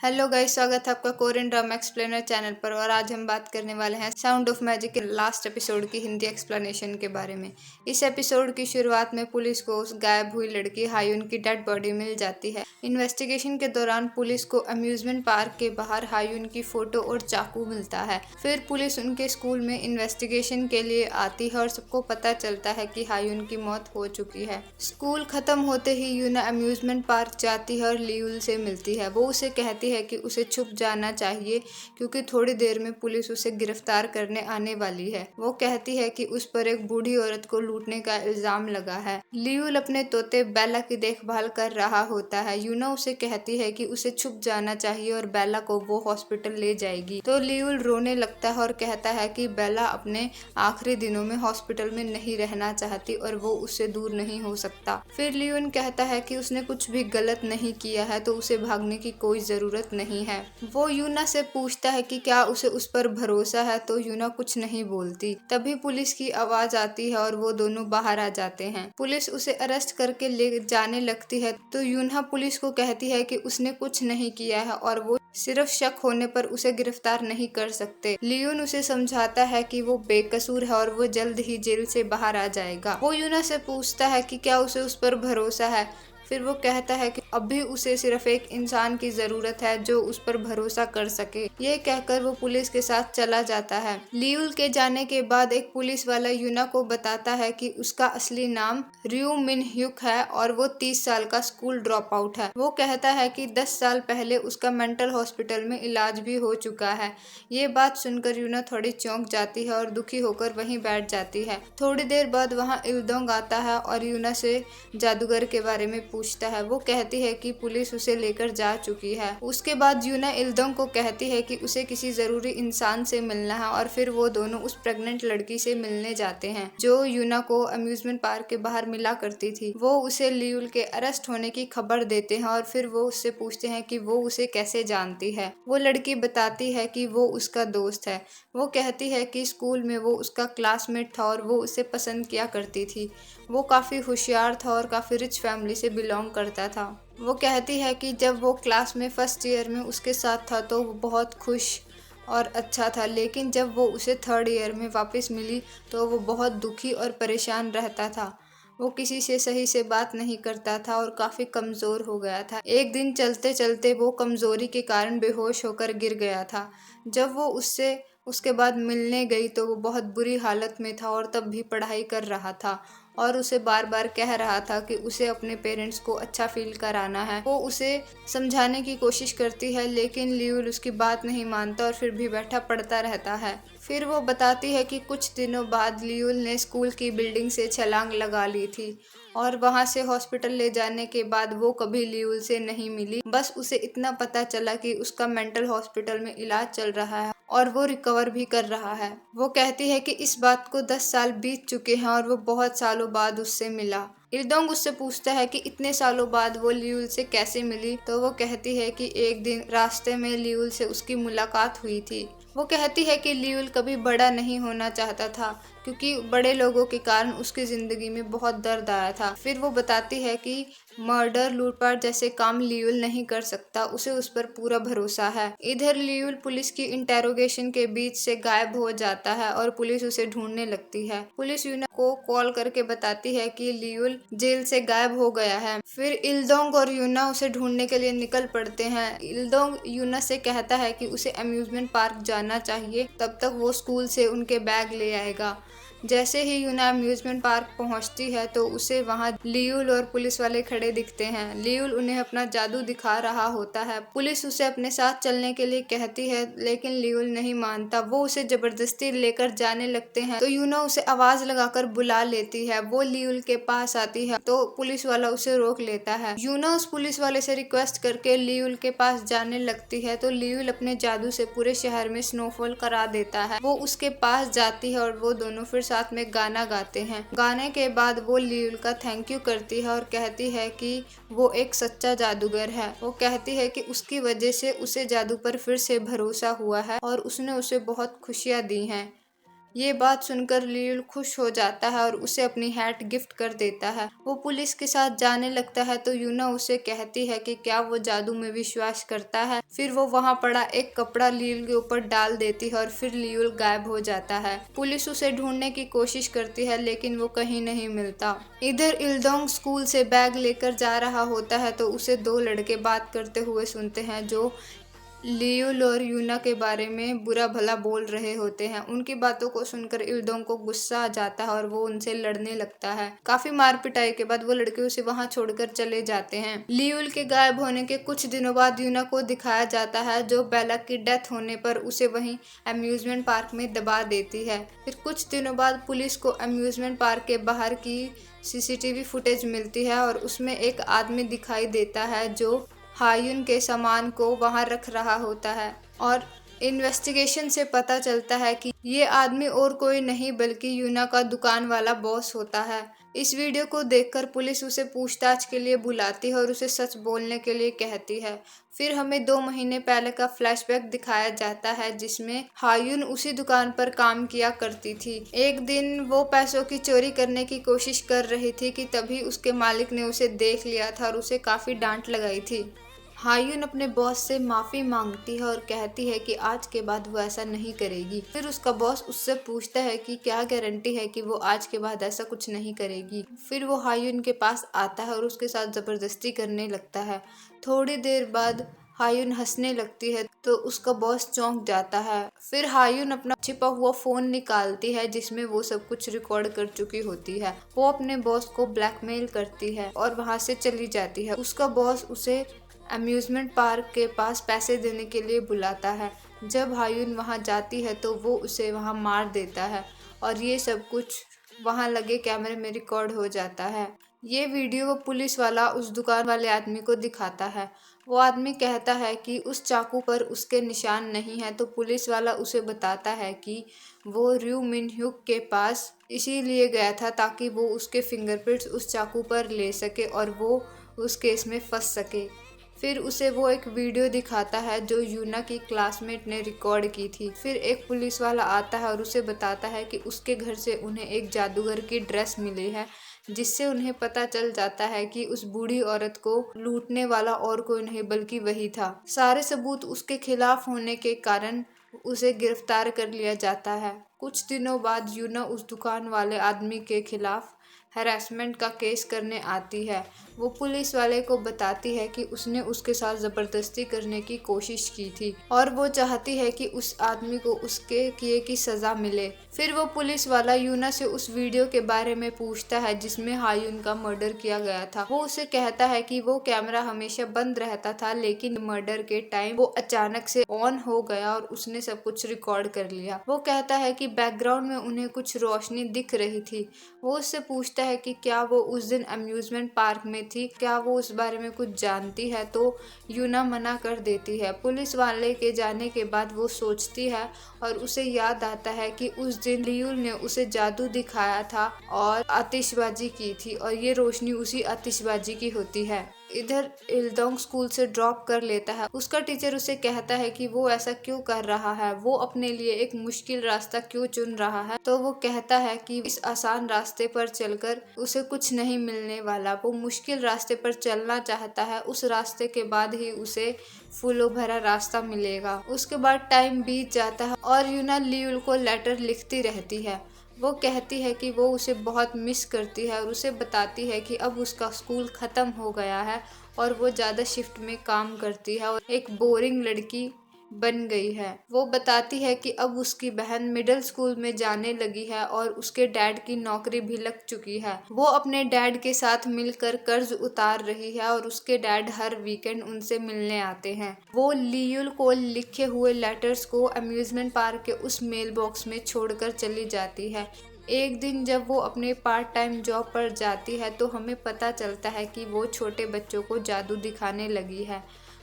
Hello guys, स्वागत है आपका कोरियन ड्रामा एक्सप्लेनर चैनल पर। और आज हम बात करने वाले हैं साउंड ऑफ मैजिक के लास्ट एपिसोड की हिंदी एक्सप्लेनेशन के बारे में। इस एपिसोड की शुरुआत में पुलिस को उस गायब हुई लड़की हायुन की डेड बॉडी मिल जाती है। इन्वेस्टिगेशन के दौरान पुलिस को अम्यूजमेंट पार्क के बाहर हायुन की फोटो और चाकू मिलता है। फिर पुलिस उनके स्कूल में इन्वेस्टिगेशन के लिए आती है और सबको पता चलता है कि हायुन की मौत हो चुकी है। स्कूल खत्म होते ही यूना अम्यूजमेंट पार्क जाती है और लियूल से मिलती है। वो उसे कहती है कि उसे छुप जाना चाहिए क्योंकि थोड़ी देर में पुलिस उसे गिरफ्तार करने आने वाली है। वो कहती है कि उस पर एक बूढ़ी औरत को लूटने का इल्जाम लगा है। लियूल अपने तोते बेला की देखभाल कर रहा होता है। यूना उसे कहती है कि उसे छुप जाना चाहिए और बेला को वो हॉस्पिटल ले जाएगी। तो लियूल रोने लगता है और कहता है कि बेला अपने आखिरी दिनों में हॉस्पिटल में नहीं रहना चाहती और वो उससे दूर नहीं हो सकता। फिर लियून कहता है कि उसने कुछ भी गलत नहीं किया है तो उसे भागने की कोई जरूरत नहीं है। वो यूना से पूछता है कि क्या उसे उस पर भरोसा है, तो यूना कुछ नहीं बोलती। तभी पुलिस की आवाज आती है और वो दोनों बाहर आ जाते हैं। पुलिस उसे अरेस्ट करके ले जाने लगती है तो यूना पुलिस को कहती है कि उसने कुछ नहीं किया है और वो सिर्फ शक होने पर उसे गिरफ्तार नहीं कर सकते। लियोन उसे समझाता है कि वो बेकसूर है और वो जल्द ही जेल से बाहर आ जाएगा। वो यूना से पूछता है कि क्या उसे उस पर भरोसा है। फिर वो कहता है कि अभी उसे सिर्फ एक इंसान की जरूरत है जो उस पर भरोसा कर सके। ये कहकर वो पुलिस के साथ चला जाता है। लियूल के जाने के बाद एक पुलिस वाला यूना को बताता है कि उसका असली नाम रियो मिन ह्युक है और वो 30 साल का स्कूल ड्रॉप आउट है। वो कहता है कि 10 साल पहले उसका मेंटल हॉस्पिटल में इलाज भी हो चुका है। ये बात सुनकर यूना थोड़ी चौंक जाती है और दुखी होकर वहीं बैठ जाती है। थोड़ी देर बाद वहाँ इल्दोंग आता है और यूना से जादूगर के बारे में पूछता है। वो कहती है कि पुलिस उसे लेकर जा चुकी है। उसके बाद यूना इल्दोंग को कहती है कि उसे किसी जरूरी इंसान से मिलना है और फिर वो दोनों उस प्रेग्नेंट लड़की से मिलने जाते हैं जो यूना को अम्यूजमेंट पार्क के बाहर मिला करती थी। वो उसे लियूल के अरेस्ट होने की खबर देते हैं और फिर वो उससे पूछते हैं कि वो उसे कैसे जानती है। वो लड़की बताती है कि वो उसका दोस्त है। वो कहती है कि स्कूल में वो उसका क्लासमेट था और वो उसे पसंद किया करती थी। वो काफ़ी होशियार था और काफ़ी रिच फैमिली से बिलोंग करता था। वो कहती है कि जब वो क्लास में फर्स्ट ईयर में उसके साथ था तो वो बहुत खुश और अच्छा था, लेकिन जब वो उसे थर्ड ईयर में वापस मिली तो वो बहुत दुखी और परेशान रहता था। वो किसी से सही से बात नहीं करता था और काफ़ी कमज़ोर हो गया था। एक दिन चलते चलते वो कमज़ोरी के कारण बेहोश होकर गिर गया था। जब वो उससे उसके बाद मिलने गई तो वो बहुत बुरी हालत में था और तब भी पढ़ाई कर रहा था और उसे बार बार कह रहा था कि उसे अपने पेरेंट्स को अच्छा फील कराना है। वो उसे समझाने की कोशिश करती है लेकिन लियूल उसकी बात नहीं मानता और फिर भी बैठा पढ़ता रहता है। फिर वो बताती है कि कुछ दिनों बाद लियूल ने स्कूल की बिल्डिंग से छलांग लगा ली थी और वहां से हॉस्पिटल ले जाने के बाद वो कभी लियूल से नहीं मिली। बस उसे इतना पता चला कि उसका मेंटल हॉस्पिटल में इलाज चल रहा है और वो रिकवर भी कर रहा है। वो कहती है कि इस बात को 10 साल बीत चुके हैं और वो बहुत सालों बाद उससे मिला। इल्दोंग उससे पूछता है कि इतने सालों बाद वो लियूल से कैसे मिली, तो वो कहती है कि एक दिन रास्ते में लियूल से उसकी मुलाकात हुई थी। वो कहती है कि लियूल कभी बड़ा नहीं होना चाहता था क्योंकि बड़े लोगों के कारण उसकी जिंदगी में बहुत दर्द आया था। फिर वो बताती है कि मर्डर, लूटपाट जैसे काम लियूल नहीं कर सकता, उसे उस पर पूरा भरोसा है। इधर लियूल पुलिस की इंटेरोगेशन के बीच से गायब हो जाता है और पुलिस उसे ढूंढने लगती है। पुलिस यूना को कॉल करके बताती है कि लियूल जेल से गायब हो गया है। फिर इल्दोंग और यूना उसे ढूंढने के लिए निकल पड़ते हैं। इल्दोंग यूना से कहता है कि उसे अम्यूजमेंट पार्क जाना चाहिए, तब तक वो स्कूल से उनके बैग ले आएगा। जैसे ही यूना अम्यूजमेंट पार्क पहुंचती है तो उसे वहां लियूल और पुलिस वाले खड़े दिखते हैं। लियूल उन्हें अपना जादू दिखा रहा होता है। पुलिस उसे अपने साथ चलने के लिए कहती है लेकिन लियूल नहीं मानता। वो उसे जबरदस्ती लेकर जाने लगते हैं तो यूना उसे आवाज लगाकर बुला लेती है। वो लियूल के पास आती है तो पुलिस वाला उसे रोक लेता है। यूना उस पुलिस वाले से रिक्वेस्ट करके लियूल के पास जाने लगती है तो लियूल अपने जादू से पूरे शहर में स्नोफॉल करा देता है। वो उसके पास जाती है और वो दोनों फिर साथ में गाना गाते हैं। गाने के बाद वो लियूल का थैंक यू करती है और कहती है कि वो एक सच्चा जादूगर है। वो कहती है कि उसकी वजह से उसे जादू पर फिर से भरोसा हुआ है और उसने उसे बहुत खुशियां दी हैं। ये बात सुनकर लियुल खुश हो जाता है और उसे अपनी हैट गिफ्ट कर देता है। वो पुलिस के साथ जाने लगता है तो यूना उसे कहती है कि क्या वो जादू में विश्वास करता है। फिर वो वहाँ पड़ा एक कपड़ा लियुल के ऊपर डाल देती है और फिर लियुल गायब हो जाता है। पुलिस उसे ढूंढने की कोशिश करती है लेकिन वो कहीं नहीं मिलता। इधर इल्दोंग स्कूल से बैग लेकर जा रहा होता है तो उसे दो लड़के बात करते हुए सुनते हैं जो लियुल और यूना के बारे में बुरा भला बोल रहे होते हैं। उनकी बातों को सुनकर इल्दोंग को गुस्सा आ जाता है और वो उनसे लड़ने लगता है। काफी मार पिटाई के बाद वो लड़के उसे वहां छोड़कर चले जाते हैं। लियुल के गायब होने के कुछ दिनों बाद यूना को दिखाया जाता है जो बेला की डेथ होने पर उसे वहीं अम्यूजमेंट पार्क में दबा देती है। फिर कुछ दिनों बाद पुलिस को अम्यूजमेंट पार्क के बाहर की सीसीटीवी फुटेज मिलती है और उसमें एक आदमी दिखाई देता है जो हायुन के सामान को वहां रख रहा होता है और इन्वेस्टिगेशन से पता चलता है कि ये आदमी और कोई नहीं बल्कि यूना का दुकान वाला बॉस होता है। इस वीडियो को देखकर पुलिस उसे पूछताछ के लिए बुलाती है और उसे सच बोलने के लिए कहती है। फिर हमें 2 महीने पहले का फ्लैशबैक दिखाया जाता है जिसमें हायुन उसी दुकान पर काम किया करती थी। एक दिन वो पैसों की चोरी करने की कोशिश कर रही थी कि तभी उसके मालिक ने उसे देख लिया था और उसे काफी डांट लगाई थी। हायुन अपने बॉस से माफ़ी मांगती है और कहती है कि आज के बाद वो ऐसा नहीं करेगी। फिर उसका बॉस उससे पूछता है कि क्या गारंटी है कि वो आज के बाद ऐसा कुछ नहीं करेगी। फिर वो हायुन के पास आता है और उसके साथ ज़बरदस्ती करने लगता है। थोड़ी देर बाद हायुन हंसने लगती है तो उसका बॉस चौंक जाता है। फिर हायुन अपना छिपा हुआ फ़ोन निकालती है जिसमें वो सब कुछ रिकॉर्ड कर चुकी होती है। वो अपने बॉस को ब्लैकमेल करती है और वहाँ से चली जाती है। उसका बॉस उसे अम्यूज़मेंट पार्क के पास पैसे देने के लिए बुलाता है। जब हायुन वहां जाती है तो वो उसे वहां मार देता है और ये सब कुछ वहां लगे कैमरे में रिकॉर्ड हो जाता है। ये वीडियो वो पुलिस वाला उस दुकान वाले आदमी को दिखाता है। वो आदमी कहता है कि उस चाकू पर उसके निशान नहीं है तो पुलिस वाला उसे बताता है कि वो रयू मिन ह्यूक के पास इसीलिए गया था ताकि वो उसके फिंगरप्रिंट्स उस चाकू पर ले सके और वो उस केस में फंस सके। फिर उसे वो एक वीडियो दिखाता है जो यूना की क्लासमेट ने रिकॉर्ड की थी। फिर एक पुलिस वाला आता है और उसे बताता है कि उसके घर से उन्हें एक जादूगर की ड्रेस मिली है जिससे उन्हें पता चल जाता है कि उस बूढ़ी औरत को लूटने वाला और कोई नहीं बल्कि वही था। सारे सबूत उसके खिलाफ होने के कारण उसे गिरफ्तार कर लिया जाता है। कुछ दिनों बाद यूना उस दुकान वाले आदमी के खिलाफ हैरेसमेंट का केस करने आती है। वो पुलिस वाले को बताती है कि उसने उसके साथ ज़बरदस्ती करने की कोशिश की थी और वो चाहती है कि उस आदमी को उसके किए की सज़ा मिले। फिर वो पुलिस वाला यूना से उस वीडियो के बारे में पूछता है जिसमें हायुन का मर्डर किया गया था। वो उसे कहता है कि वो कैमरा हमेशा बंद रहता था लेकिन मर्डर के टाइम वो अचानक से ऑन हो गया और उसने सब कुछ रिकॉर्ड कर लिया। वो कहता है कि बैकग्राउंड में उन्हें कुछ रोशनी दिख रही थी। वो उससे पूछता है कि क्या वो उस दिन अम्यूजमेंट पार्क में थी, क्या वो उस बारे में कुछ जानती है, तो यूना मना कर देती है। पुलिस वाले के जाने के बाद वो सोचती है और उसे याद आता है कि उस दिन लियुल ने उसे जादू दिखाया था और आतिशबाजी की थी और ये रोशनी उसी आतिशबाजी की होती है। इधर इल्दोंग स्कूल से ड्रॉप कर लेता है। उसका टीचर उसे कहता है कि वो ऐसा क्यों कर रहा है, वो अपने लिए एक मुश्किल रास्ता क्यों चुन रहा है। तो वो कहता है कि इस आसान रास्ते पर चलकर उसे कुछ नहीं मिलने वाला, वो मुश्किल रास्ते पर चलना चाहता है, उस रास्ते के बाद ही उसे फूलों भरा रास्ता मिलेगा। उसके बाद टाइम बीत जाता है और यूना लियुल को लेटर लिखती रहती है। वो कहती है कि वो उसे बहुत मिस करती है और उसे बताती है कि अब उसका स्कूल ख़त्म हो गया है और वो ज़्यादा शिफ्ट में काम करती है और एक बोरिंग लड़की बन गई है। वो बताती है कि अब उसकी बहन मिडिल स्कूल में जाने लगी है और उसके डैड की नौकरी भी लग चुकी है। वो अपने डैड के साथ मिलकर कर्ज उतार रही है और उसके डैड हर वीकेंड उनसे मिलने आते हैं। वो लियुल को लिखे हुए लेटर्स को अम्यूजमेंट पार्क के उस मेल बॉक्स में छोड़कर चली जाती है। एक दिन जब वो अपने पार्ट टाइम जॉब पर जाती है तो हमें पता चलता है कि वो छोटे बच्चों को जादू दिखाने लगी है।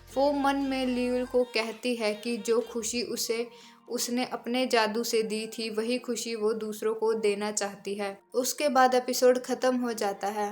वो मन में लियुल को कहती है कि जो खुशी उसने अपने जादू से दी थी वही खुशी वो दूसरों को देना चाहती है। उसके बाद एपिसोड खत्म हो जाता है।